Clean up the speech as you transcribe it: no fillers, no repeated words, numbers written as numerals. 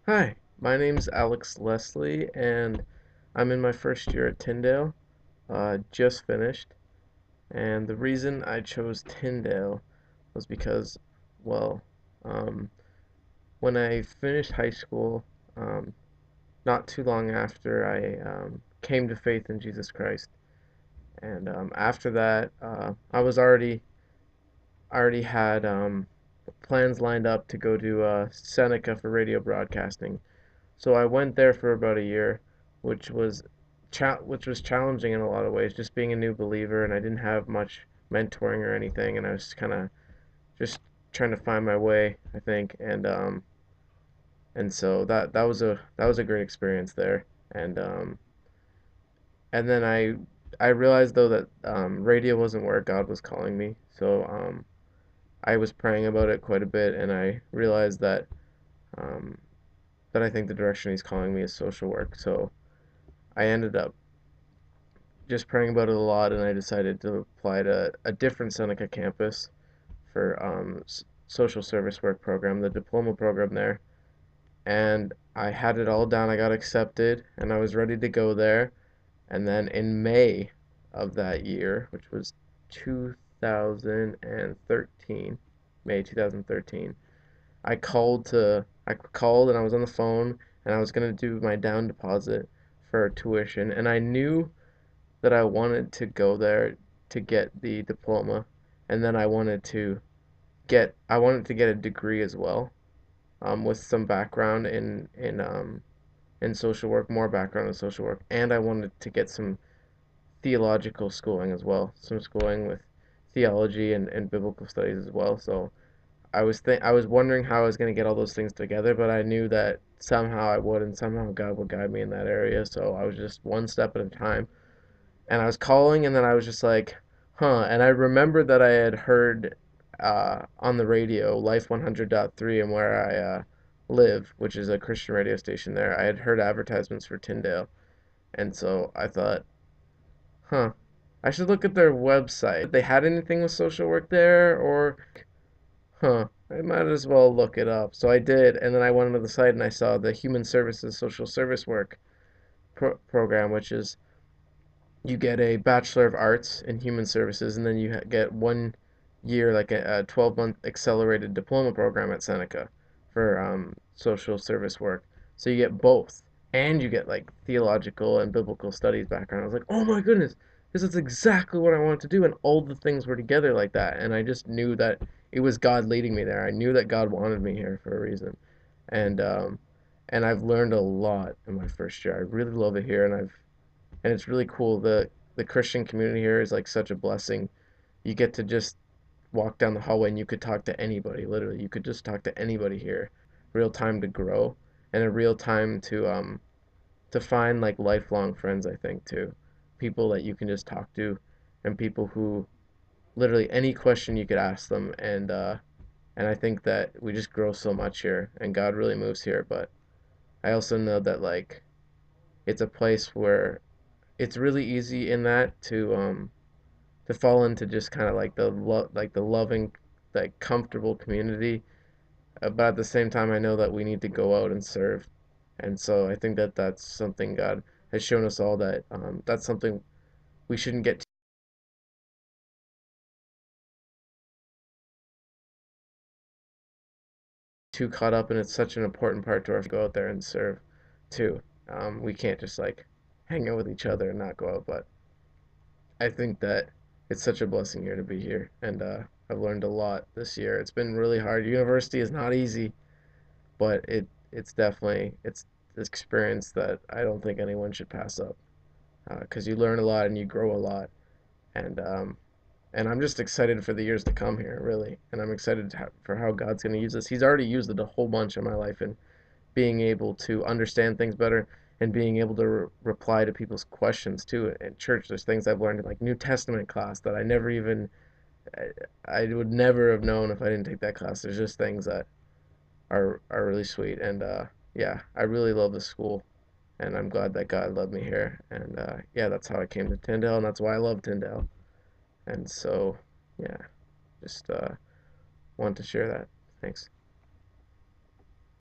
Hi, my name's Alex Leslie, and I'm in my first year at Tyndale. Just finished. And the reason I chose Tyndale was because, well, um, when I finished high school, um, not too long after I came to faith in Jesus Christ, and after that, I already had plans lined up to go to Seneca for radio broadcasting. So I went there for about a year, which was which was challenging in a lot of ways, just being a new believer, and I didn't have much mentoring or anything, and I was kind of just trying to find my way, I think, and so that was a great experience there, and then I realized though that radio wasn't where God was calling me, so I was praying about it quite a bit, and I realized um, that I think the direction He's calling me is social work, so I ended up just praying about it a lot, and I decided to apply to a different Seneca campus for social service work program, the diploma program there. And I had it all down. I got accepted, and I was ready to go there. And then in May of that year, which was 2013, May 2013, I called and I was on the phone and I was gonna do my down deposit for tuition, and I knew that I wanted to go there to get the diploma, and then I wanted to get a degree as well, with some background in social work, more background in social work, and I wanted to get some theological schooling as well, some schooling with theology and biblical studies as well. So I was wondering how I was going to get all those things together, but I knew that somehow I would, and somehow God would guide me in that area. So I was just one step at a time, and I was calling, and then I was just like, huh. And I remembered that I had heard on the radio Life 100.3 and where I live, which is a Christian radio station there. I had heard advertisements for Tyndale, and so I thought, huh, I should look at their website. If they had anything with social work there, or I might as well look it up. So I did, and then I went onto the site and I saw the Human Services Social Service Work program, which is you get a Bachelor of Arts in Human Services, and then you get 1 year, like a 12-month accelerated diploma program at Seneca for social service work. So you get both, and you get like theological and biblical studies background. I was like, oh my goodness, this is exactly what I wanted to do, and all the things were together like that, and I just knew that it was God leading me there. I knew that God wanted me here for a reason, and um, and I've learned a lot in my first year. I really love it here, and it's really cool. The Christian community here is like such a blessing. You get to just walk down the hallway and you could talk to anybody. Literally, you could just talk to anybody here. Real time to grow, and a real time to find like lifelong friends. I think too, people that you can just talk to, and people who literally any question you could ask them, and I think that we just grow so much here, and God really moves here. But I also know that like it's a place where it's really easy in that to fall into just kind of like like the loving, like comfortable community, but at the same time I know that we need to go out and serve, and so I think that that's something God has shown us all, that that's something we shouldn't get too caught up in. It's such an important part to our go out there and serve too. We can't just like hang out with each other and not go out, but I think that it's such a blessing here to be here, and I've learned a lot this year. It's been really hard. University is not easy, but it's definitely it's this experience that I don't think anyone should pass up, because you learn a lot and you grow a lot, and and I'm just excited for the years to come here, really, and I'm excited for how God's going to use this. He's already used it a whole bunch in my life, and being able to understand things better and being able to reply to people's questions too. In church, there's things I've learned in like New Testament class that I would never have known if I didn't take that class. There's just things that are really sweet, and yeah, I really love the school, and I'm glad that God led me here, and yeah, that's how I came to Tyndale, and that's why I love Tyndale, and so yeah, just want to share that. Thanks.